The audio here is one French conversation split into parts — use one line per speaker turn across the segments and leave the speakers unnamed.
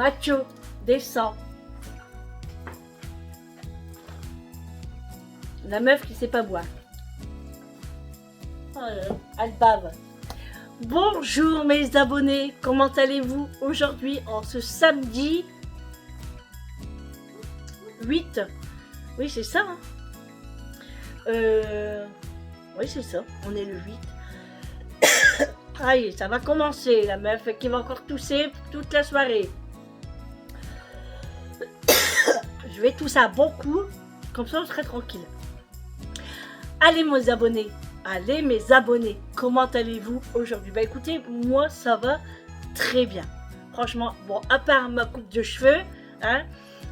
Mathieu, descend. La meuf qui sait pas boire. Elle bave. Bonjour mes abonnés, comment allez-vous aujourd'hui en ce samedi 8? Oui, c'est ça. Hein. Oui, c'est ça, on est le 8. Aïe, ça va commencer, la meuf qui va encore tousser toute la soirée. Je vais tousser un bon coup, comme ça on serait tranquille. Allez mes abonnés, comment allez-vous aujourd'hui? Bah écoutez, moi ça va très bien. Franchement, bon, à part ma coupe de cheveux, hein,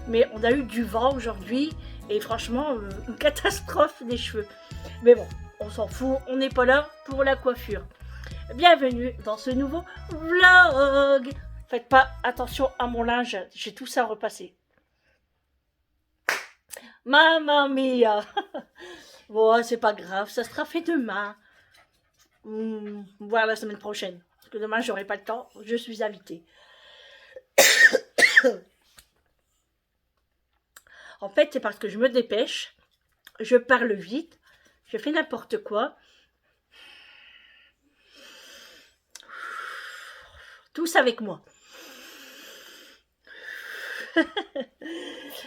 mais on a eu du vent aujourd'hui et franchement, une catastrophe des cheveux. Mais bon, on s'en fout, on n'est pas là pour la coiffure. Bienvenue dans ce nouveau vlog. Faites pas attention à mon linge, j'ai tout ça repassé. Mamma mia. Bon, c'est pas grave, ça sera fait demain. Voire la semaine prochaine. Parce que demain, j'aurai pas le temps, je suis invitée. En fait, c'est parce que je me dépêche, je parle vite, je fais n'importe quoi. Tous avec moi.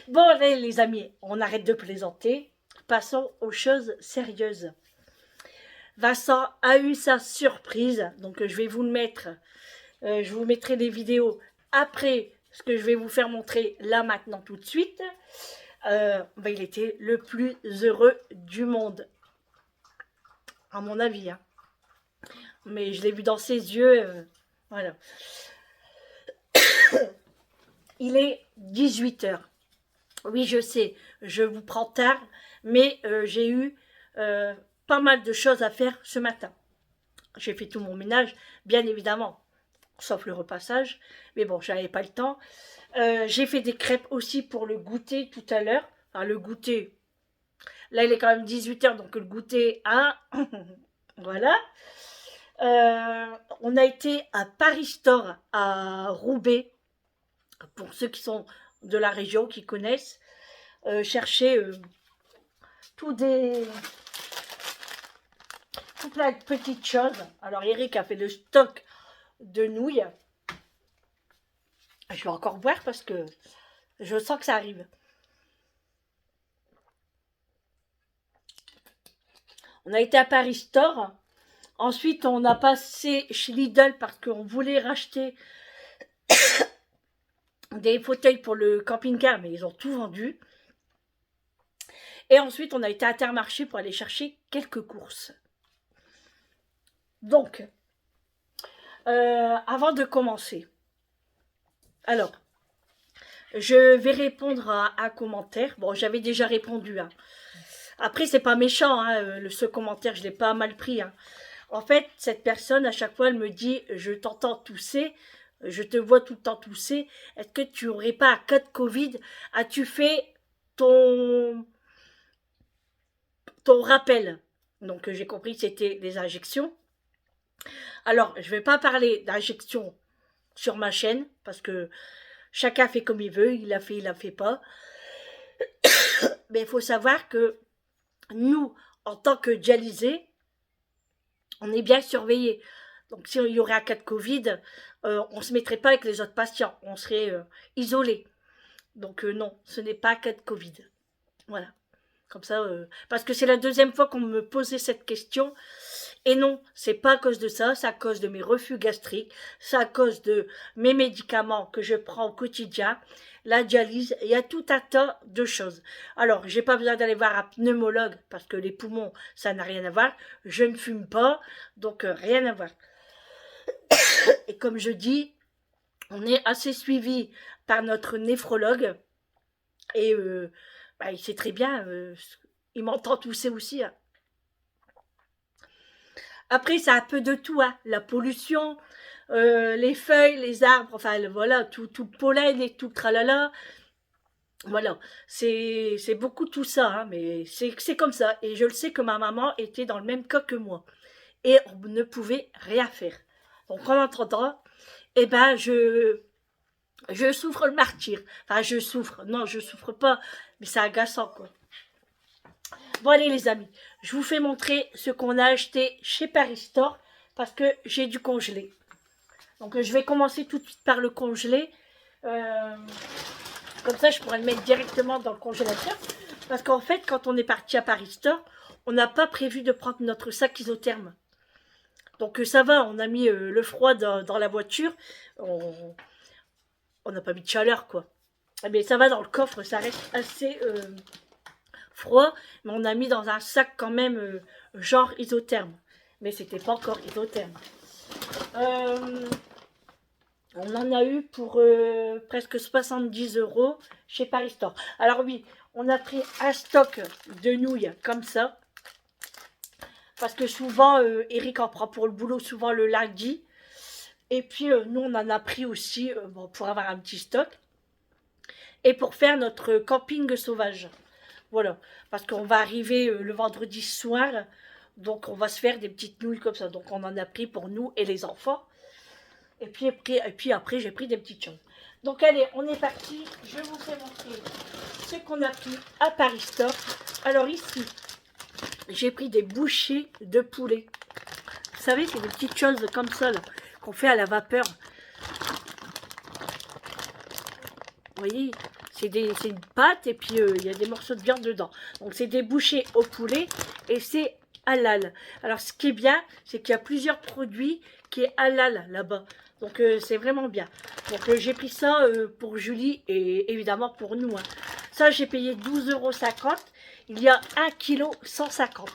Bon, allez, les amis, on arrête de plaisanter. Passons aux choses sérieuses. Vincent a eu sa surprise, donc je vais vous le mettre. Je vous mettrai des vidéos après ce que je vais vous faire montrer là maintenant tout de suite. Il était le plus heureux du monde, à mon avis. Hein. Mais je l'ai vu dans ses yeux. Voilà. Il est 18h. Oui, je sais, je vous prends tard, mais j'ai eu pas mal de choses à faire ce matin. J'ai fait tout mon ménage, bien évidemment, sauf le repassage, mais bon, j'avais pas le temps. J'ai fait des crêpes aussi pour le goûter tout à l'heure. Enfin, le goûter, là il est quand même 18h, donc le goûter, hein, voilà. On a été à Paris Store, à Roubaix, pour ceux qui sont de la région, qui connaissent, chercher toutes plein de petites choses. Alors Eric a fait le stock de nouilles. Je vais encore boire parce que je sens que ça arrive. On a été à Paris Store. Ensuite, on a passé chez Lidl parce qu'on voulait racheter des fauteuils pour le camping-car, mais ils ont tout vendu. Et ensuite, on a été à Intermarché pour aller chercher quelques courses. Donc, avant de commencer, alors, je vais répondre à un commentaire. Bon, j'avais déjà répondu. Hein. Après, c'est pas méchant, hein, ce commentaire, je l'ai pas mal pris. Hein. En fait, cette personne, à chaque fois, elle me dit « Je t'entends tousser, je te vois tout le temps tousser. Est-ce que tu n'aurais pas un cas de Covid? As-tu fait ton rappel ?» Donc, j'ai compris que c'était des injections. Alors, je ne vais pas parler d'injections sur ma chaîne, parce que chacun fait comme il veut, il a fait pas. Mais il faut savoir que nous, en tant que dialysés, on est bien surveillés. Donc, s'il y aurait un cas de Covid, on ne se mettrait pas avec les autres patients, on serait isolés. Donc, non, ce n'est pas un cas de Covid. Voilà. Comme ça, parce que c'est la deuxième fois qu'on me posait cette question. Et non, c'est pas à cause de ça, c'est à cause de mes reflux gastriques, c'est à cause de mes médicaments que je prends au quotidien, la dialyse, il y a tout un tas de choses. Alors, j'ai pas besoin d'aller voir un pneumologue parce que les poumons, ça n'a rien à voir. Je ne fume pas, donc rien à voir. Et comme je dis, on est assez suivi par notre néphrologue et il sait très bien, il m'entend tousser aussi. Hein. Après, c'est un peu de tout, hein. La pollution, les feuilles, les arbres, enfin voilà, tout le pollen et tout le tralala. Voilà, c'est beaucoup tout ça, hein, mais c'est comme ça. Et je le sais que ma maman était dans le même cas que moi. Et on ne pouvait rien faire. Donc en attendant, eh ben Je souffre le martyr. Enfin, je souffre. Non, je souffre pas. Mais c'est agaçant, quoi. Bon, allez, les amis. Je vous fais montrer ce qu'on a acheté chez Paris Store. Parce que j'ai dû congeler. Donc, je vais commencer tout de suite par le congeler. Comme ça, je pourrais le mettre directement dans le congélateur. Parce qu'en fait, quand on est parti à Paris Store, on n'a pas prévu de prendre notre sac isotherme. Donc, ça va. On a mis le froid dans la voiture. On n'a pas mis de chaleur, quoi. Mais ça va dans le coffre, ça reste assez froid, mais on a mis dans un sac quand même genre isotherme. Mais c'était pas encore isotherme. On en a eu pour presque 70 € chez Paris Store. Alors oui, on a pris un stock de nouilles comme ça. Parce que souvent, Eric en prend pour le boulot, souvent le lundi. Et puis, nous, on en a pris aussi bon, pour avoir un petit stock. Et pour faire notre camping sauvage. Voilà. Parce qu'on va arriver le vendredi soir. Donc, on va se faire des petites nouilles comme ça. Donc, on en a pris pour nous et les enfants. Et puis après, j'ai pris des petites choses. Donc, allez, on est parti. Je vous fais montrer ce qu'on a pris à Paris Store. Alors, ici, j'ai pris des bouchées de poulet. Vous savez, c'est des petites choses comme ça, là, qu'on fait à la vapeur. Vous voyez, c'est une pâte et puis il y a des morceaux de viande dedans. Donc, c'est des bouchées au poulet et c'est halal. Alors, ce qui est bien, c'est qu'il y a plusieurs produits qui est halal là-bas. Donc, c'est vraiment bien. Donc, j'ai pris ça pour Julie et évidemment pour nous. Hein. Ça, j'ai payé 12,50 €. Il y a 1,150 kg.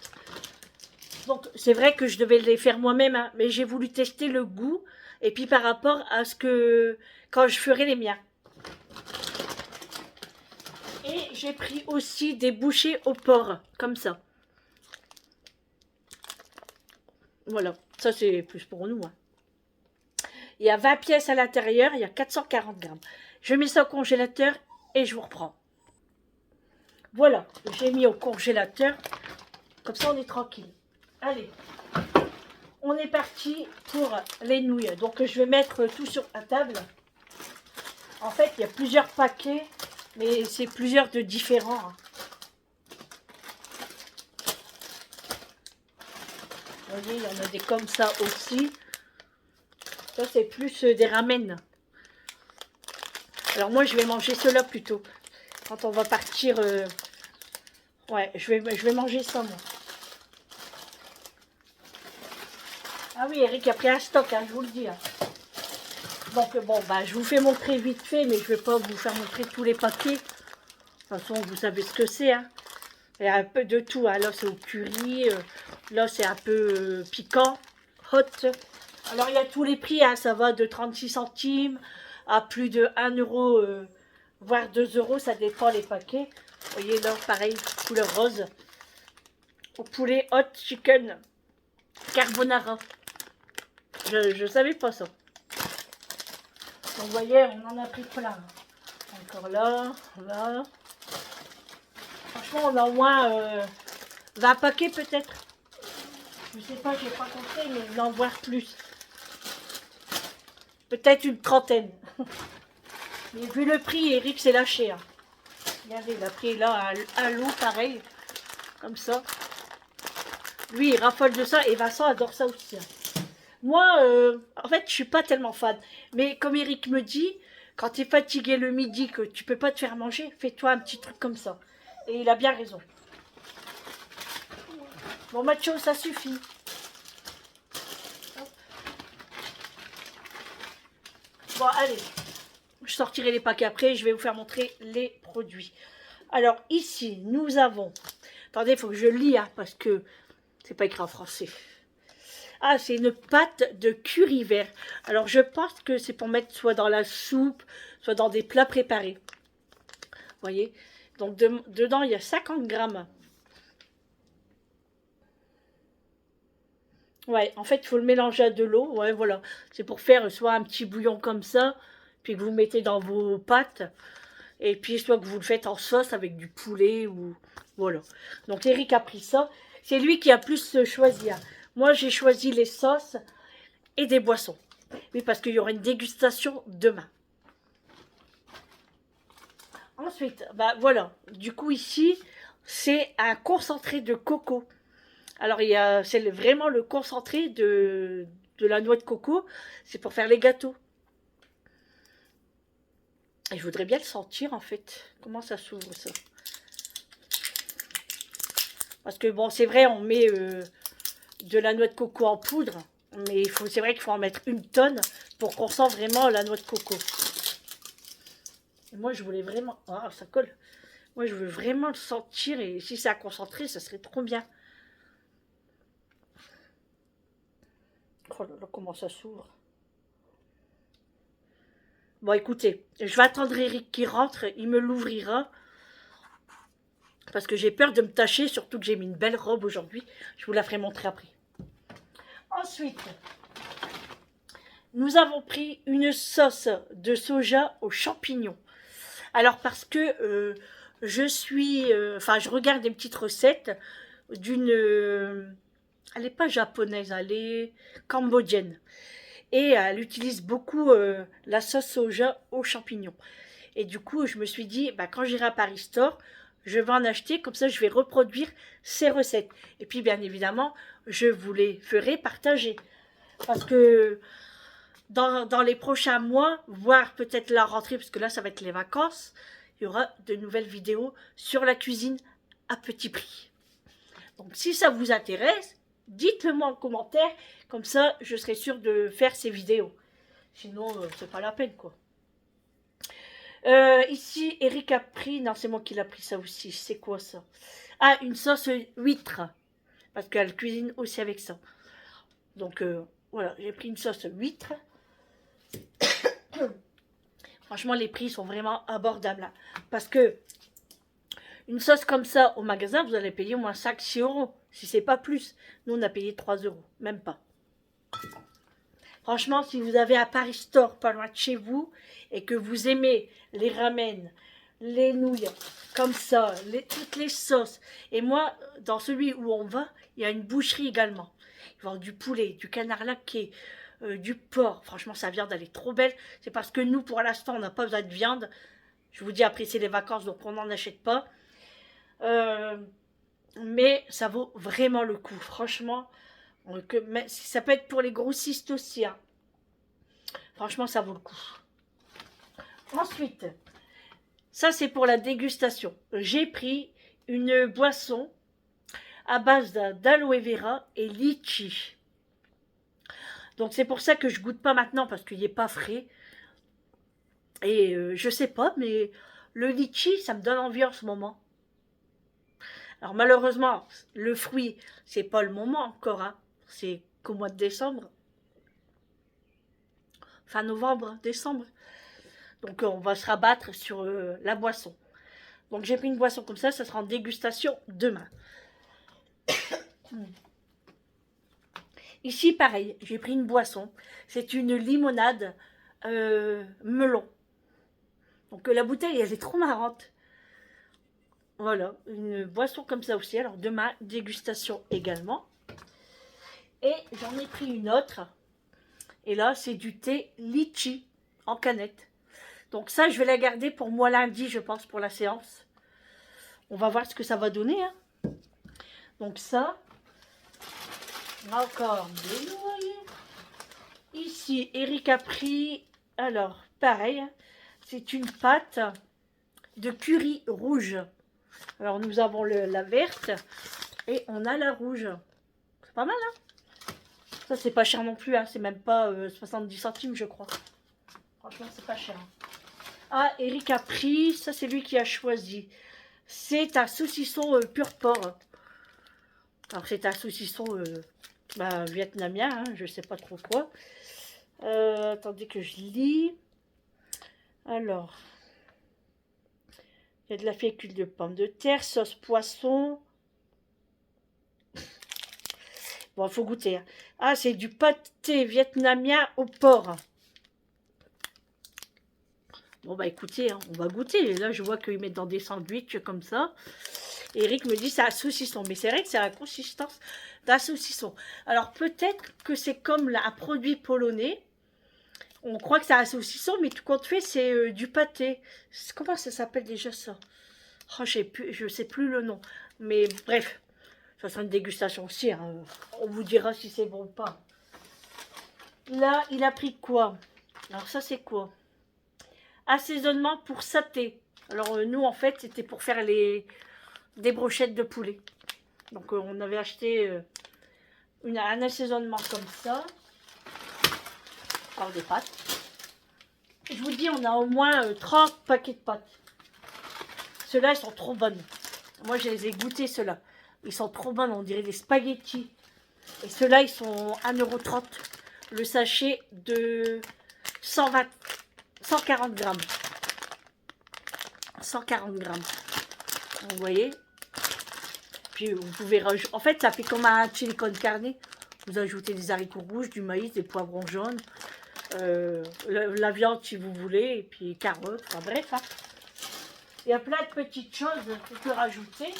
Donc, c'est vrai que je devais les faire moi-même, hein, mais j'ai voulu tester le goût et puis par rapport à ce que quand je ferai les miens. Et j'ai pris aussi des bouchées au porc, comme ça. Voilà, ça c'est plus pour nous. Hein. Il y a 20 pièces à l'intérieur, il y a 440 grammes. Je mets ça au congélateur et je vous reprends. Voilà, j'ai mis au congélateur. Comme ça, on est tranquille. Allez, on est parti pour les nouilles. Donc, je vais mettre tout sur la table. En fait, il y a plusieurs paquets, mais c'est plusieurs de différents. Hein. Vous voyez, il y en a des comme ça aussi. Ça, c'est plus des ramen. Alors, moi, je vais manger cela plutôt. Quand on va partir... Ouais, je vais manger ça, moi. Ah oui, Eric a pris un stock, hein, je vous le dis. Hein. Donc, bon, bah, je vous fais montrer vite fait, mais je ne vais pas vous faire montrer tous les paquets. De toute façon, vous savez ce que c'est. Hein. Il y a un peu de tout. Hein. Là, c'est au curry. Là, c'est un peu piquant, hot. Alors, il y a tous les prix. Hein. Ça va de 36 centimes à plus de 1 €, voire 2 €. Ça dépend les paquets. Vous voyez, là, pareil, couleur rose. Au poulet hot chicken carbonara. Je savais pas ça. Donc, vous voyez, on en a pris plein. Encore là, là. Franchement, on a au moins 20 paquets peut-être. Je sais pas, j'ai pas compté, mais il en voir plus. Peut-être une trentaine. Mais vu le prix, Eric s'est lâché. Hein. Regardez, il a pris là un lot pareil. Comme ça. Lui, il raffole de ça et Vincent adore ça aussi. Hein. Moi, en fait, je suis pas tellement fan. Mais comme Eric me dit, quand tu es fatigué le midi, que tu peux pas te faire manger, fais-toi un petit truc comme ça. Et il a bien raison. Bon, Mathieu, ça suffit. Bon, allez. Je sortirai les paquets après. Je vais vous faire montrer les produits. Alors, ici, nous avons... Attendez, il faut que je lis, hein, parce que c'est pas écrit en français. Ah, c'est une pâte de curry vert. Alors, je pense que c'est pour mettre soit dans la soupe, soit dans des plats préparés. Vous voyez? Donc, dedans, il y a 50 grammes. Ouais, en fait, il faut le mélanger à de l'eau. Ouais, voilà. C'est pour faire soit un petit bouillon comme ça, puis que vous mettez dans vos pâtes. Et puis, soit que vous le faites en sauce avec du poulet ou... Voilà. Donc, Eric a pris ça. C'est lui qui a plus choisi. Hein. Moi, j'ai choisi les sauces et des boissons. Oui, parce qu'il y aura une dégustation demain. Ensuite, bah voilà. Du coup, ici, c'est un concentré de coco. Alors, c'est vraiment le concentré de la noix de coco. C'est pour faire les gâteaux. Et je voudrais bien le sentir, en fait. Comment ça s'ouvre, ça? Parce que, bon, c'est vrai, on met de la noix de coco en poudre. Mais c'est vrai qu'il faut en mettre une tonne pour qu'on sente vraiment la noix de coco. Et moi, je voulais vraiment... Ah, ça colle. Moi, je veux vraiment le sentir. Et si c'est à concentrer, ça serait trop bien. Oh là là, comment ça s'ouvre. Bon, écoutez, je vais attendre Eric qui rentre. Il me l'ouvrira. Parce que j'ai peur de me tâcher. Surtout que j'ai mis une belle robe aujourd'hui. Je vous la ferai montrer après. Ensuite, nous avons pris une sauce de soja aux champignons. Alors, parce que je regarde des petites recettes d'une... elle n'est pas japonaise, elle est cambodgienne. Et elle utilise beaucoup la sauce soja aux champignons. Et du coup, je me suis dit, bah, quand j'irai à Paris Store, je vais en acheter, comme ça je vais reproduire ces recettes. Et puis, bien évidemment, je vous les ferai partager. Parce que dans les prochains mois, voire peut-être la rentrée, parce que là, ça va être les vacances, il y aura de nouvelles vidéos sur la cuisine à petit prix. Donc, si ça vous intéresse, dites-le moi en commentaire, comme ça, je serai sûre de faire ces vidéos. Sinon, c'est pas la peine, quoi. Ici, Eric a pris... Non, c'est moi qui l'a pris, ça aussi. C'est quoi, ça? Ah, une sauce huître. Parce qu'elle cuisine aussi avec ça. Donc, voilà, j'ai pris une sauce huître. Franchement, les prix sont vraiment abordables, là. Parce que une sauce comme ça, au magasin, vous allez payer au moins 5-6 euros. Si c'est pas plus. Nous, on a payé 3 euros. Même pas. Franchement, si vous avez un Paris Store pas loin de chez vous et que vous aimez les ramen, les nouilles, comme ça, toutes les sauces. Et moi, dans celui où on va, il y a une boucherie également. Ils vendent du poulet, du canard laqué, du porc. Franchement, sa viande, elle est trop belle. C'est parce que nous, pour l'instant, on n'a pas besoin de viande. Je vous dis, après, c'est les vacances, donc on n'en achète pas. Mais ça vaut vraiment le coup. Franchement, ça peut être pour les grossistes aussi. Hein. Franchement, ça vaut le coup. Ensuite, ça c'est pour la dégustation. J'ai pris une boisson à base d'aloe vera et litchi. Donc c'est pour ça que je goûte pas maintenant parce qu'il n'est pas frais. Et je sais pas, mais le litchi, ça me donne envie en ce moment. Alors malheureusement, le fruit, c'est pas le moment encore. Hein. C'est qu'au mois de décembre. Fin novembre, décembre. Donc on va se rabattre sur la boisson. Donc j'ai pris une boisson comme ça sera en dégustation demain. Ici pareil, j'ai pris une boisson. C'est une limonade melon. Donc la bouteille, elle est trop marrante. Voilà, une boisson comme ça aussi. Alors demain, dégustation également. Et j'en ai pris une autre. Et là, c'est du thé litchi en canette. Donc ça, je vais la garder pour moi lundi, je pense, pour la séance. On va voir ce que ça va donner. Hein. Donc ça, encore des nouilles. Ici, Eric a pris, alors, pareil, c'est une pâte de curry rouge. Alors, nous avons la verte et on a la rouge. C'est pas mal, hein? Ça, c'est pas cher non plus, hein. C'est même pas 70 centimes, je crois. Franchement, c'est pas cher. Hein. Ah, Eric a pris, ça, c'est lui qui a choisi. C'est un saucisson pur porc. Alors, c'est un saucisson vietnamien, hein, je sais pas trop quoi. Attendez que je lis. Alors, il y a de la fécule de pommes de terre, sauce poisson. Bon, il faut goûter. Hein. Ah, c'est du pâté vietnamien au porc. Bon, bah écoutez, hein, on va goûter. Et là, je vois qu'ils mettent dans des sandwichs comme ça. Eric me dit c'est un saucisson. Mais c'est vrai que c'est la consistance d'un saucisson. Alors, peut-être que c'est comme un produit polonais. On croit que c'est un saucisson, mais tout compte fait, c'est du pâté. Comment ça s'appelle déjà ça? Oh, je sais plus le nom. Mais bref, ça sera une dégustation aussi, hein. On vous dira si c'est bon ou pas. Là, il a pris quoi? Alors ça, c'est quoi? Assaisonnement pour saté. Alors nous, en fait, c'était pour faire des brochettes de poulet. Donc on avait acheté un assaisonnement comme ça. Alors des pâtes. Je vous dis, on a au moins 30 paquets de pâtes. Ceux-là, ils sont trop bonnes. Moi, je les ai goûtés, ceux-là. Ils sont trop bonnes, on dirait des spaghettis. Et ceux-là, ils sont 1,30 € le sachet de 140 grammes. 140 grammes. Vous voyez? Puis vous pouvez rajouter. En fait, ça fait comme un chili con carne. Vous ajoutez des haricots rouges, du maïs, des poivrons jaunes, la viande si vous voulez, et puis carottes. Enfin bref. Hein. Il y a plein de petites choses qu'on peut rajouter.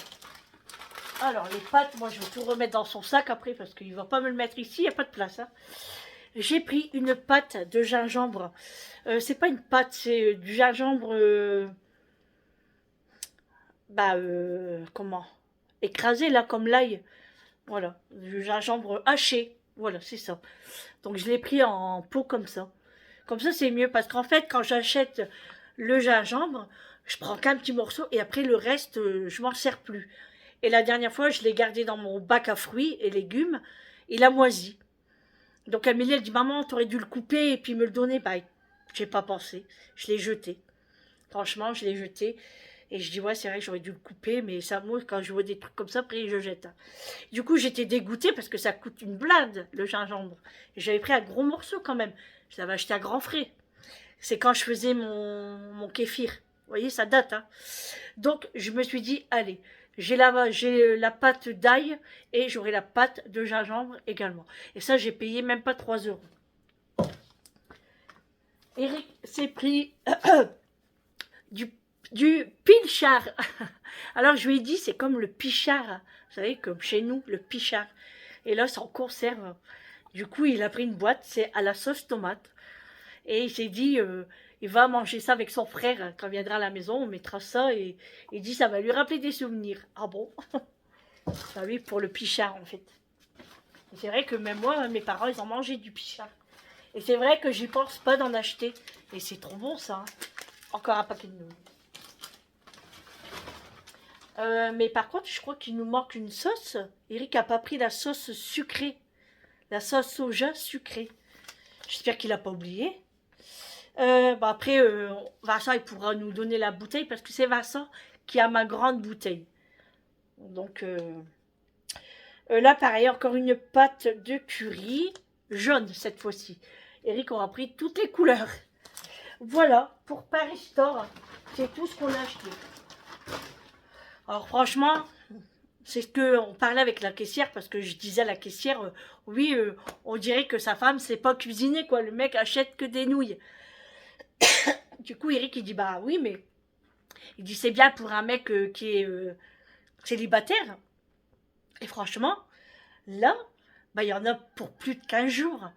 Alors, les pâtes, moi, je vais tout remettre dans son sac après parce qu'il ne va pas me le mettre ici, il n'y a pas de place. Hein. J'ai pris une pâte de gingembre. C'est pas une pâte, c'est du gingembre... comment? Écrasé, là, comme l'ail. Voilà, du gingembre haché. Voilà, c'est ça. Donc, je l'ai pris en pot comme ça. Comme ça, c'est mieux parce qu'en fait, quand j'achète le gingembre, je prends qu'un petit morceau et après, le reste, je m'en sers plus. Et la dernière fois, je l'ai gardé dans mon bac à fruits et légumes. Il a moisi. Donc Amélie, elle dit, maman, t'aurais dû le couper et puis me le donner. Bah, j'ai pas pensé. Je l'ai jeté. Franchement, je l'ai jeté. Et je dis, ouais, c'est vrai que j'aurais dû le couper. Mais ça, moi, quand je vois des trucs comme ça, après, je jette. Du coup, j'étais dégoûtée parce que ça coûte une blinde, le gingembre. Et j'avais pris un gros morceau quand même. Je l'avais acheté à grands frais. C'est quand je faisais mon kéfir. Vous voyez, ça date. Hein. Donc, je me suis dit, allez, j'ai la pâte d'ail et j'aurai la pâte de gingembre également. Et ça, j'ai payé même pas 3 €. Eric s'est pris du pilchard. Alors, je lui ai dit, c'est comme le pichard. Vous savez, comme chez nous, le pichard. Et là, c'est en conserve. Du coup, il a pris une boîte, c'est à la sauce tomate. Et il s'est dit, il va manger ça avec son frère quand il viendra à la maison, on mettra ça et il dit ça va lui rappeler des souvenirs. Ah bon? Bah oui, pour le pichard en fait. C'est vrai que même moi, mes parents, ils ont mangé du pichard. Et c'est vrai que j'y pense pas d'en acheter. Et c'est trop bon ça. Hein. Encore un paquet de nouilles. Mais par contre, je crois qu'il nous manque une sauce. Eric a pas pris la sauce sucrée. La sauce soja sucrée. J'espère qu'il n'a pas oublié. Après, Vincent, il pourra nous donner la bouteille parce que c'est Vincent qui a ma grande bouteille. Donc, là, pareil, encore une pâte de curry, jaune cette fois-ci. Eric aura pris toutes les couleurs. Voilà, pour Paris Store, c'est tout ce qu'on a acheté. Alors, franchement, c'est ce qu'on parlait avec la caissière parce que je disais à la caissière, oui, on dirait que sa femme, c'est pas cuisiner, quoi. Le mec achète que des nouilles. Du coup, Eric, il dit, bah oui, mais... Il dit, c'est bien pour un mec qui est célibataire. Et franchement, là, bah, il y en a pour plus de 15 jours.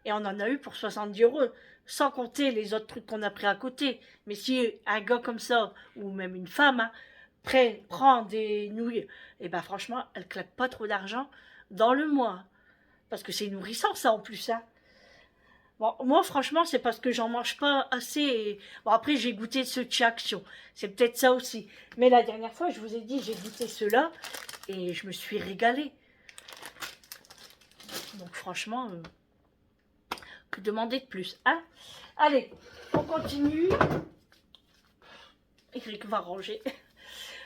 Et on en a eu pour 70 €. Sans compter les autres trucs qu'on a pris à côté. Mais si un gars comme ça, ou même une femme, hein, prend des nouilles, et ben franchement, elle claque pas trop d'argent dans le mois. Parce que c'est nourrissant, ça, en plus, hein. Bon, moi, franchement, c'est parce que j'en mange pas assez. Bon, après, j'ai goûté ce Action. C'est peut-être ça aussi. Mais la dernière fois, je vous ai dit, j'ai goûté ceux-là et je me suis régalée. Donc, franchement, que demander de plus, hein? Allez, on continue. Eric va ranger.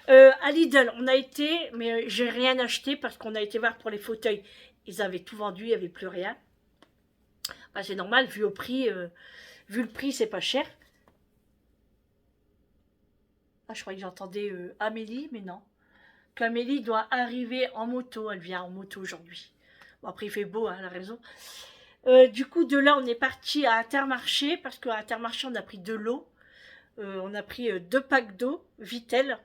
À Lidl, on a été, mais j'ai rien acheté parce qu'on a été voir pour les fauteuils. Ils avaient tout vendu, il n'y avait plus rien. Bah, c'est normal, vu le prix, c'est pas cher. Ah, je croyais que j'entendais Amélie, mais non. Qu'Amélie doit arriver en moto, elle vient en moto aujourd'hui. Bon, après, il fait beau, hein, elle a raison. Du coup, de là, on est parti à Intermarché, parce qu'à Intermarché, on a pris de l'eau. On a pris 2 packs d'eau, Vittel.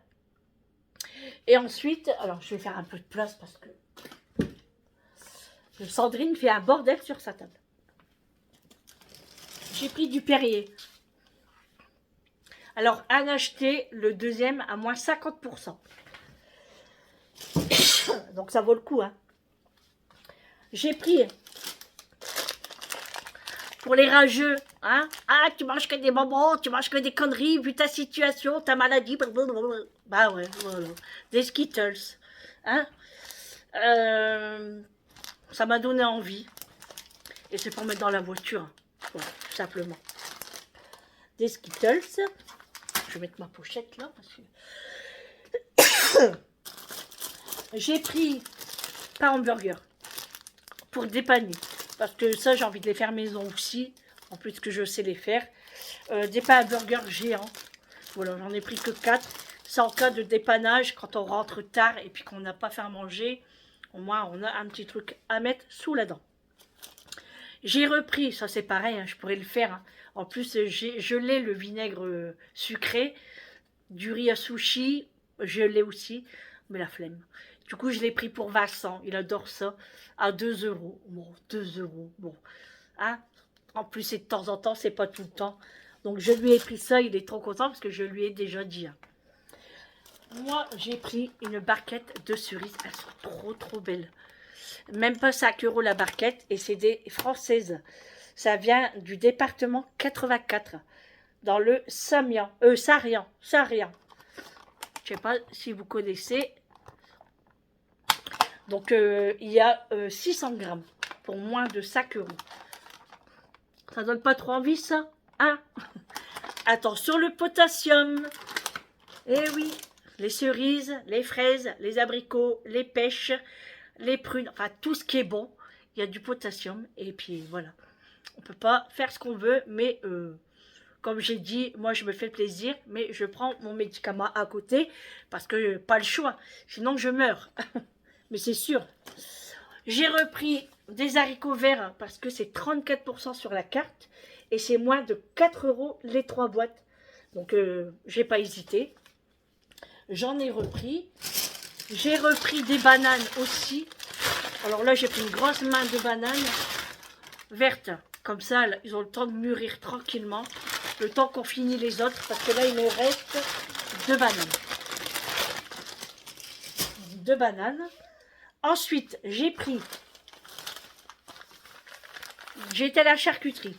Et ensuite, alors, je vais faire un peu de place, parce que Sandrine fait un bordel sur sa table. J'ai pris du Perrier. Alors, en acheter le deuxième à moins 50%. Donc, ça vaut le coup. Hein. J'ai pris, pour les rageux, hein, ah, tu manges que des bonbons, tu manges que des conneries, vu ta situation, ta maladie, blablabla. Bah ouais, voilà. Des Skittles. Hein. Ça m'a donné envie. Et c'est pour mettre dans la voiture. Voilà, tout simplement. Des Skittles. Je vais mettre ma pochette là. Parce que... J'ai pris pas hamburger. Pour dépanner. Parce que ça, j'ai envie de les faire maison aussi. En plus que je sais les faire. Des pains à burger géants. Voilà, j'en ai pris que 4. C'est en cas de dépannage, quand on rentre tard et puis qu'on n'a pas fait à manger. Au moins, on a un petit truc à mettre sous la dent. J'ai repris, ça c'est pareil, hein, je pourrais le faire. Hein. En plus, je l'ai le vinaigre sucré. Du riz à sushi, je l'ai aussi. Mais la flemme. Du coup, je l'ai pris pour Vincent. Il adore ça. À 2 euros. Bon, 2 euros. Bon. Hein? En plus, c'est de temps en temps, c'est pas tout le temps. Donc, je lui ai pris ça. Il est trop content parce que je lui ai déjà dit. Hein. Moi, j'ai pris une barquette de cerises. Elles sont trop, trop belles. Même pas 5 euros la barquette. Et c'est des françaises. Ça vient du département 84. Dans le Sarian. Sarian. Je sais pas si vous connaissez. Donc, il y a 600 grammes pour moins de 5 euros. Ça donne pas trop envie, ça? Hein? Attention, le potassium. Eh oui, les cerises, les fraises, les abricots, les pêches, les prunes, enfin, tout ce qui est bon, il y a du potassium. Et puis, voilà. On peut pas faire ce qu'on veut, mais... comme j'ai dit, moi je me fais plaisir, mais je prends mon médicament à côté parce que pas le choix, sinon je meurs. Mais c'est sûr. J'ai repris des haricots verts parce que c'est 34% sur la carte et c'est moins de 4 euros les 3 boîtes. Donc j'ai pas hésité. J'en ai repris. J'ai repris des bananes aussi. Alors là j'ai pris une grosse main de bananes vertes. Comme ça, ils ont le temps de mûrir tranquillement. Le temps qu'on finit les autres, parce que là, il me reste 2 bananes. 2 bananes. Ensuite, j'ai été à la charcuterie.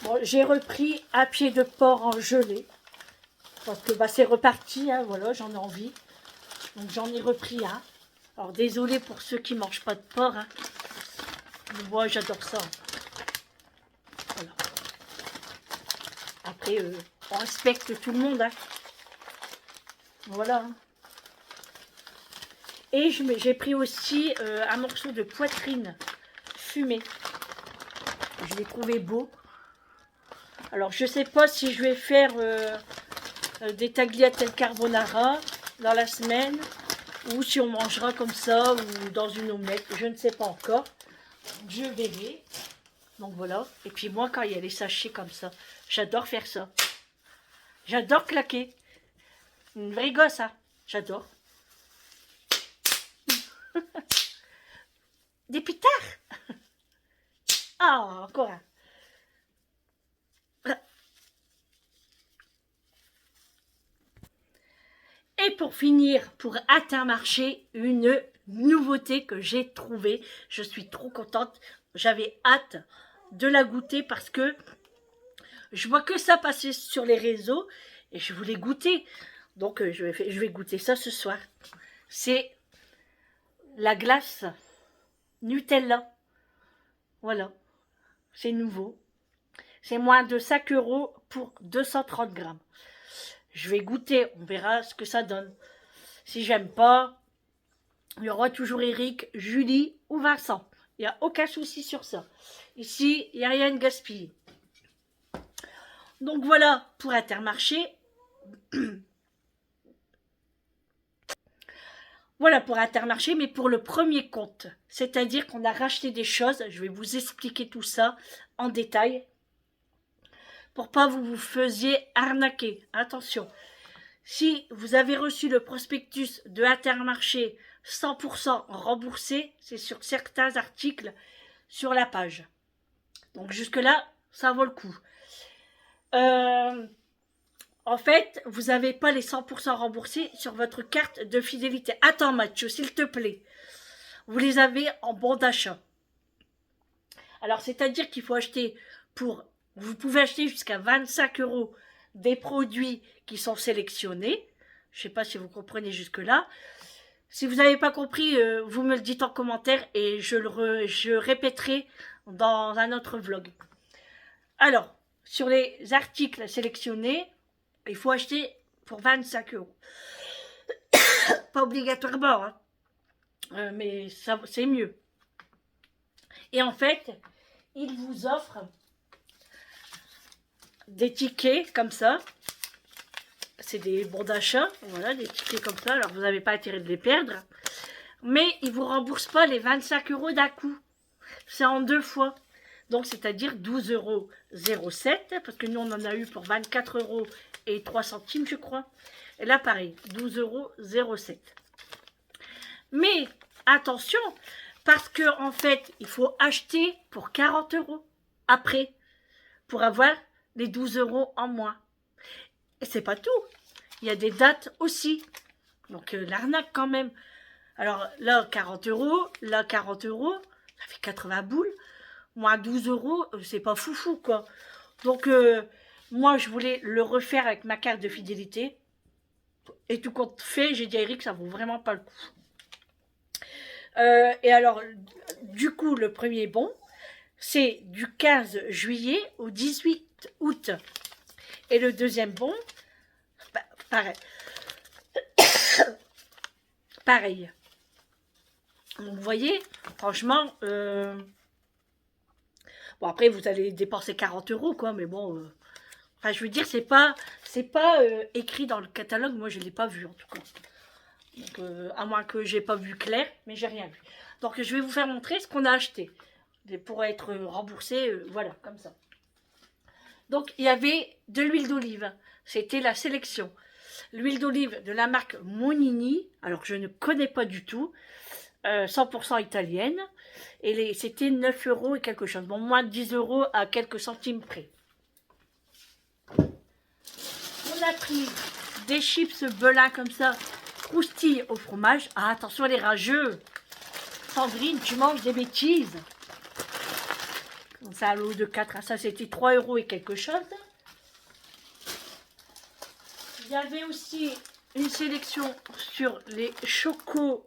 Bon, j'ai repris un pied de porc en gelée. Parce que bah, c'est reparti, hein, voilà, j'en ai envie. Donc j'en ai repris un. Alors désolé pour ceux qui ne mangent pas de porc. Hein. Moi, j'adore ça. Voilà. Après, on respecte tout le monde. Hein. Voilà. Hein. Et j'ai pris aussi un morceau de poitrine fumée. Je l'ai trouvé beau. Alors, je ne sais pas si je vais faire des tagliatelles carbonara dans la semaine. Ou si on mangera comme ça ou dans une omelette. Je ne sais pas encore. Je verrai. Donc voilà. Et puis moi, quand il y a les sachets comme ça, j'adore faire ça. J'adore claquer. Une vraie gosse, hein. J'adore. Des pétards. Ah, encore un. Et pour finir, pour Intermarché, une nouveauté que j'ai trouvée. Je suis trop contente. J'avais hâte de la goûter parce que je vois que ça passer sur les réseaux et je voulais goûter. Donc je vais goûter ça ce soir. C'est la glace Nutella. Voilà. C'est nouveau. C'est moins de 5 euros pour 230 grammes. Je vais goûter, on verra ce que ça donne. Si j'aime pas, il y aura toujours Eric, Julie ou Vincent. Il n'y a aucun souci sur ça. Ici, il n'y a rien de gaspillé. Donc voilà pour Intermarché. Voilà pour Intermarché, mais pour le premier compte. C'est-à-dire qu'on a racheté des choses. Je vais vous expliquer tout ça en détail. Pour pas vous faisiez arnaquer. Attention. Si vous avez reçu le prospectus de Intermarché 100% remboursé, c'est sur certains articles sur la page. Donc jusque-là, ça vaut le coup. En fait, vous n'avez pas les 100% remboursés sur votre carte de fidélité. Attends, Mathieu, s'il te plaît. Vous les avez en bon d'achat. Alors, c'est-à-dire qu'il faut acheter pour... Vous pouvez acheter jusqu'à 25 € des produits qui sont sélectionnés. Je ne sais pas si vous comprenez jusque-là. Si vous n'avez pas compris, vous me le dites en commentaire et je répéterai dans un autre vlog. Alors, sur les articles sélectionnés, il faut acheter pour 25 €. Pas obligatoirement, hein. Mais c'est mieux. Et en fait, ils vous offrent des tickets comme ça. C'est des bons d'achat, voilà, des tickets comme ça. Alors, vous n'avez pas intérêt de les perdre. Mais ils ne vous remboursent pas les 25 € d'un coup. C'est en 2 fois. Donc, c'est-à-dire 12,07 €, parce que nous, on en a eu pour 24 € et 3 centimes, je crois. Et là, pareil, 12,07 €. Mais, attention, parce que en fait, il faut acheter pour 40 € après, pour avoir les 12 € en moins. Et c'est pas tout. Il y a des dates aussi. Donc, l'arnaque quand même. Alors, là, 40 €, là, 40 €, ça fait 80 boules. Moins 12 €, c'est pas foufou, quoi. Donc, moi, je voulais le refaire avec ma carte de fidélité. Et tout compte fait, j'ai dit à Eric, ça vaut vraiment pas le coup. Et alors, du coup, le premier bon, c'est du 15 juillet au 18 août. Et le deuxième bon, pareil. Pareil. Donc, vous voyez, franchement, bon, après, vous allez dépenser 40 €, quoi, mais bon, enfin, je veux dire, c'est pas écrit dans le catalogue, moi, je l'ai pas vu, en tout cas. Donc, à moins que j'ai pas vu clair, mais j'ai rien vu. Donc, je vais vous faire montrer ce qu'on a acheté pour être remboursé, voilà, comme ça. Donc, il y avait de l'huile d'olive. C'était la sélection. L'huile d'olive de la marque Monini, alors que je ne connais pas du tout, 100% italienne. Et c'était 9 € et quelque chose. Bon, moins de 10 € à quelques centimes près. On a pris des chips Belin comme ça, croustilles au fromage. Ah, attention les rageux. Sandrine, tu manges des bêtises. Ça, à l'eau de 4, ça c'était 3 € et quelque chose. Il y avait aussi une sélection sur les chocomous.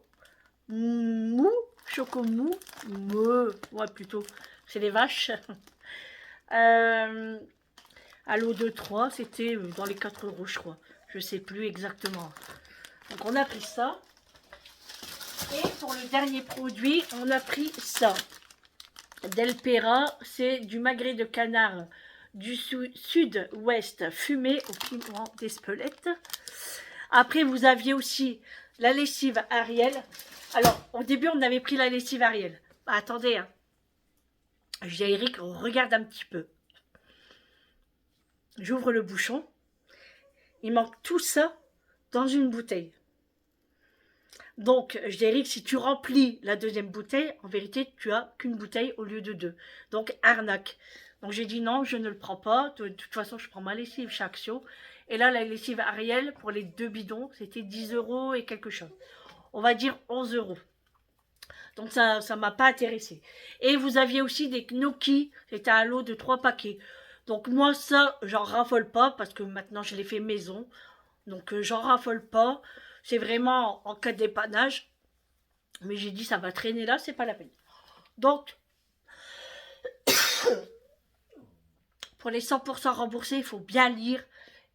Chocomous, ouais plutôt, c'est les vaches. À l'eau de 3, c'était dans les 4 € je crois. Je sais plus exactement. Donc on a pris ça. Et pour le dernier produit, on a pris ça. Delpera, c'est du magret de canard du sud-ouest fumé au piment d'Espelette. Après, vous aviez aussi la lessive Ariel. Alors, au début, on avait pris la lessive Ariel. Bah, attendez, hein. Je dis à Eric, regarde un petit peu. J'ouvre le bouchon. Il manque tout ça dans une bouteille. Donc, je dis à Eric, si tu remplis la deuxième bouteille, en vérité, tu as qu'une bouteille au lieu de 2. Donc, arnaque. Donc, j'ai dit non, je ne le prends pas. De toute façon, je prends ma lessive chez Action. Et là, la lessive Ariel, pour les 2 bidons, c'était 10 € et quelque chose. On va dire 11 €. Donc, ça ne m'a pas intéressé. Et vous aviez aussi des gnocchis. C'était un lot de 3 paquets. Donc, moi, ça, j'en raffole pas parce que maintenant, je l'ai fait maison. Donc, j'en raffole pas. C'est vraiment en cas de dépannage. Mais j'ai dit, ça va traîner là, c'est pas la peine. Donc, pour les 100% remboursés, il faut bien lire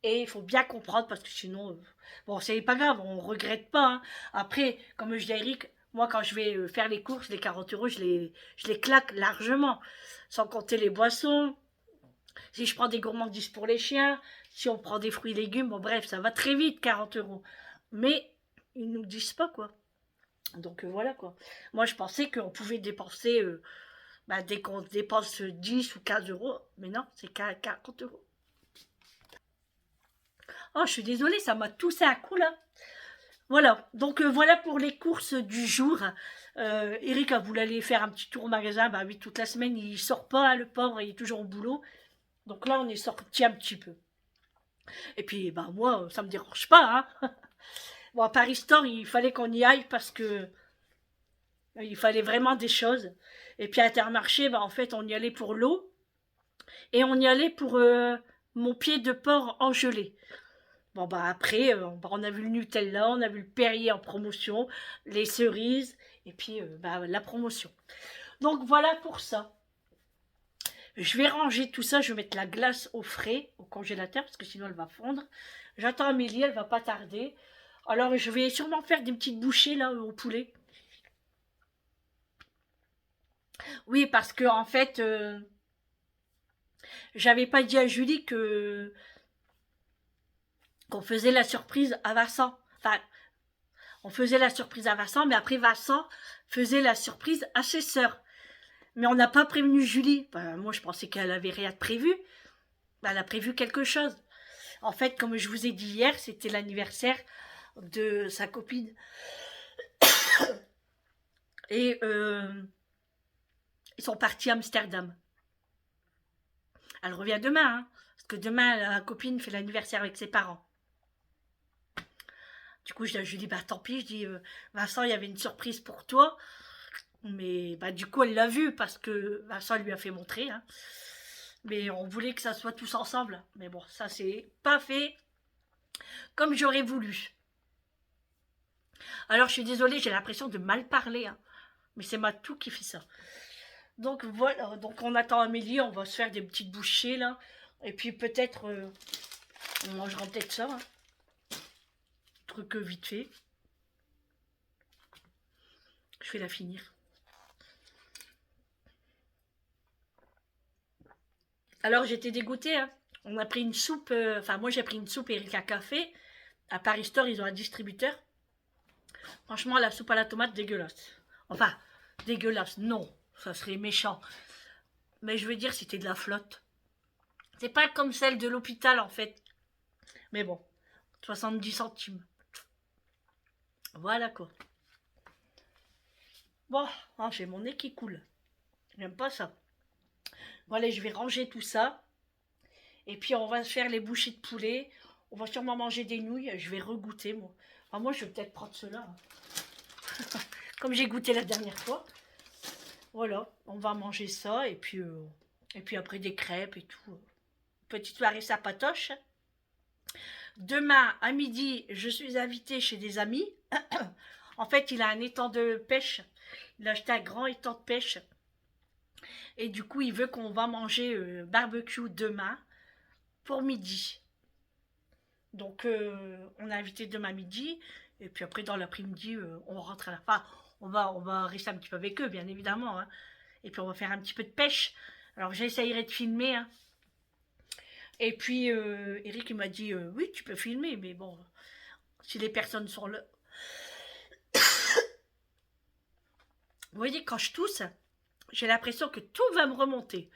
et il faut bien comprendre parce que sinon, bon, c'est pas grave, on regrette pas. Hein. Après, comme je dis à Eric, moi, quand je vais faire les courses, les 40 €, je les claque largement. Sans compter les boissons. Si je prends des gourmandises pour les chiens, si on prend des fruits et légumes, bon, bref, ça va très vite, 40 €. Mais ils nous disent pas, quoi. Donc, voilà, quoi. Moi, je pensais qu'on pouvait dépenser, dès qu'on dépense 10 ou 15 €. Mais non, c'est 40 €. Oh, je suis désolée, ça m'a toussé un coup, là. Voilà, donc voilà pour les courses du jour. Eric a voulu aller faire un petit tour au magasin. Bah oui, toute la semaine, il sort pas, hein, le pauvre, il est toujours au boulot. Donc là, on est sorti un petit peu. Et puis, bah, moi, ça me dérange pas, hein. Bon, à Paris Store, il fallait qu'on y aille parce que il fallait vraiment des choses. Et puis à Intermarché, bah, en fait, on y allait pour l'eau et on y allait pour mon pied de porc en gelée. Bon, bah après, bah, on a vu le Nutella, on a vu le Perrier en promotion, les cerises et puis bah, la promotion. Donc voilà pour ça. Je vais ranger tout ça, je vais mettre la glace au frais, au congélateur, parce que sinon elle va fondre. J'attends Amélie, elle va pas tarder. Alors je vais sûrement faire des petites bouchées là au poulet. Oui, parce que en fait, j'avais pas dit à Julie que qu'on faisait la surprise à Vincent. Enfin, on faisait la surprise à Vincent, mais après Vincent faisait la surprise à ses sœurs. Mais on n'a pas prévenu Julie. Ben, moi, je pensais qu'elle avait rien de prévu. Ben, elle a prévu quelque chose. En fait, comme je vous ai dit hier, c'était l'anniversaire de sa copine. Et ils sont partis à Amsterdam. Elle revient demain, hein, parce que demain, la copine fait l'anniversaire avec ses parents. Du coup, je lui dis, bah tant pis, je dis, Vincent, il y avait une surprise pour toi. Mais bah, du coup, elle l'a vu parce que Vincent lui a fait montrer. Hein. Mais on voulait que ça soit tous ensemble. Mais bon, ça, c'est pas fait comme j'aurais voulu. Alors, je suis désolée, j'ai l'impression de mal parler. Hein. Mais c'est Matou qui fait ça. Donc voilà, donc on attend Amélie, on va se faire des petites bouchées là. Et puis peut-être, on mangera peut-être ça. Hein. Truc vite fait. Je vais la finir. Alors j'étais dégoûtée. Hein. On a pris une soupe, enfin moi j'ai pris une soupe Erika Café. À Paris Store, ils ont un distributeur. Franchement, la soupe à la tomate, dégueulasse. Enfin, dégueulasse, non, ça serait méchant. Mais je veux dire, c'était de la flotte. C'est pas comme celle de l'hôpital en fait. Mais bon, 70 centimes. Voilà quoi. Bon, hein, j'ai mon nez qui coule. J'aime pas ça. Bon allez, je vais ranger tout ça. Et puis on va faire les bouchées de poulet. On va sûrement manger des nouilles. Je vais regoûter moi. Enfin, moi je vais peut-être prendre cela. Comme j'ai goûté la dernière fois. Voilà, on va manger ça. Et puis après des crêpes et tout. Petite soirée sapatoche. Demain à midi, je suis invitée chez des amis. En fait, il a un étang de pêche. Il a acheté un grand étang de pêche. Et du coup, il veut qu'on va manger barbecue demain pour midi. Donc, on a invité demain midi. Et puis après, dans l'après-midi, on rentre à la fin. On va rester un petit peu avec eux, bien évidemment. Hein. Et puis, on va faire un petit peu de pêche. Alors, j'essayerai de filmer. Hein. Et puis, Eric, il m'a dit, oui, tu peux filmer. Mais bon, si les personnes sont là... Vous voyez, quand je tousse, j'ai l'impression que tout va me remonter.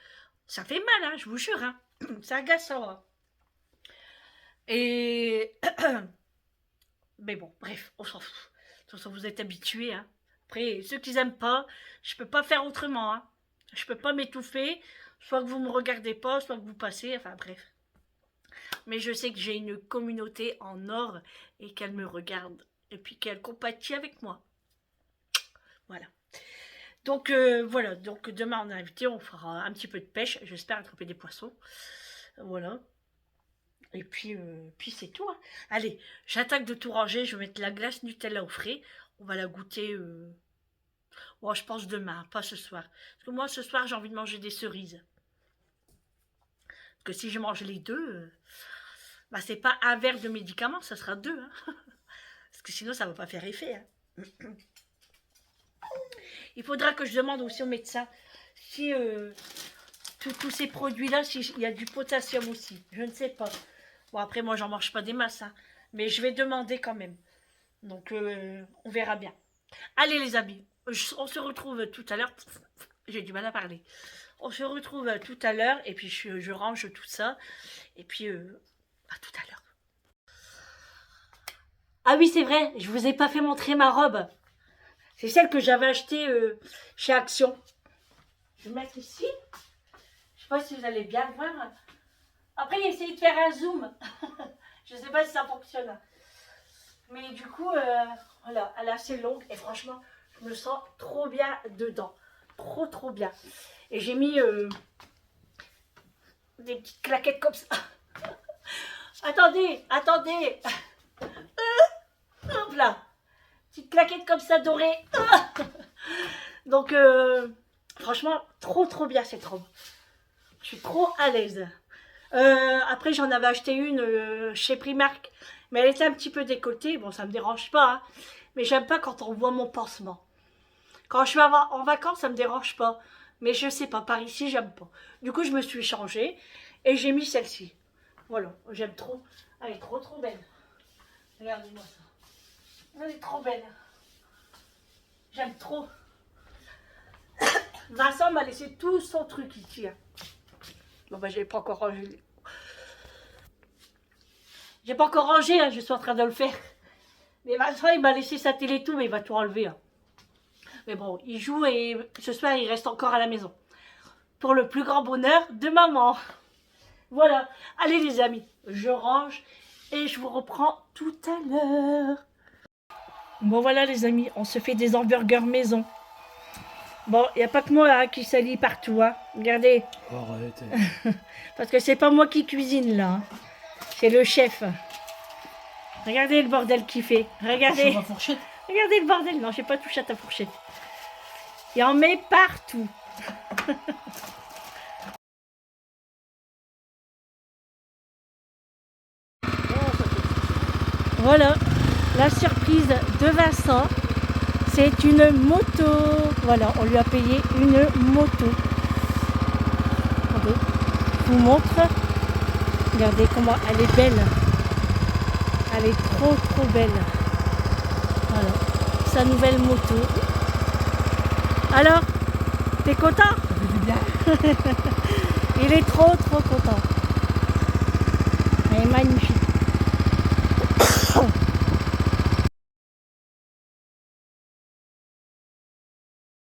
Ça fait mal, hein, je vous jure. Hein. C'est agaçant. Hein. Et... Mais bon, bref, on s'en fout. De toute façon, vous êtes habitués. Hein. Après, ceux qui n'aiment pas, je peux pas faire autrement. Hein. Je peux pas m'étouffer. Soit que vous me regardez pas, soit que vous passez. Enfin, bref. Mais je sais que j'ai une communauté en or et qu'elle me regarde. Et puis qu'elle compatit avec moi. Voilà. Donc voilà, donc demain on est invité, on fera un petit peu de pêche, j'espère attraper des poissons. Voilà. Et puis c'est tout. Hein. Allez, j'attaque de tout ranger, je vais mettre la glace Nutella au frais. On va la goûter, bon, je pense demain, pas ce soir. Parce que moi ce soir j'ai envie de manger des cerises. Parce que si je mange les deux, bah c'est pas un verre de médicaments, ça sera deux. Hein. Parce que sinon ça va pas faire effet. Hein. Il faudra que je demande aussi au médecin si tous ces produits-là, s'il y a du potassium aussi. Je ne sais pas. Bon, après, moi, j'en mange pas des masses. Hein, mais je vais demander quand même. Donc, on verra bien. Allez, les amis. On se retrouve tout à l'heure. J'ai du mal à parler. On se retrouve tout à l'heure. Et puis, je range tout ça. Et puis, à tout à l'heure. Ah oui, c'est vrai. Je vous ai pas fait montrer ma robe. C'est celle que j'avais achetée chez Action. Je vais mettre ici. Je sais pas si vous allez bien voir. Après, il a essayé de faire un zoom. Je ne sais pas si ça fonctionne. Mais du coup, voilà, elle est assez longue. Et franchement, je me sens trop bien dedans. Trop bien. Et j'ai mis des petites claquettes comme ça. Attendez. Hop là. Petite claquette comme ça dorée. Donc, franchement, trop bien cette robe. Je suis trop à l'aise. Après, j'en avais acheté une chez Primark. Mais elle était un petit peu décolletée. Bon, ça me dérange pas. Hein. Mais j'aime pas quand on voit mon pansement. Quand je suis en vacances, ça me dérange pas. Mais je sais pas, par ici, j'aime pas. Du coup, je me suis changée. Et j'ai mis celle-ci. Voilà, j'aime trop. Elle est trop belle. Regardez-moi ça. Elle est trop belle. J'aime trop. Vincent m'a laissé tout son truc ici. Hein. Bon, bah, je l'ai pas encore rangé. J'ai pas encore rangé, hein, je suis en train de le faire. Mais Vincent, il m'a laissé sa télé tout, mais il va tout enlever. Hein. Mais bon, il joue et ce soir, il reste encore à la maison. Pour le plus grand bonheur de maman. Voilà. Allez les amis, je range et je vous reprends tout à l'heure. Bon voilà les amis, on se fait des hamburgers maison. Bon, il n'y a pas que moi hein, qui salit partout. Hein. Regardez.
Arrête.
Parce que c'est pas moi qui cuisine là. Hein. C'est le chef. Regardez le bordel qu'il fait. Regardez.
Ma fourchette.
Regardez le bordel. Non, j'ai pas touché à ta fourchette. Il en met partout. Voilà, la surprise de Vincent, c'est une moto. Voilà, on lui a payé une moto. Regardez, je vous montre. Regardez comment elle est belle. Elle est trop belle. Voilà, sa nouvelle moto. Alors, t'es content?
Ça fait du bien.
Il est trop content. Elle est magnifique.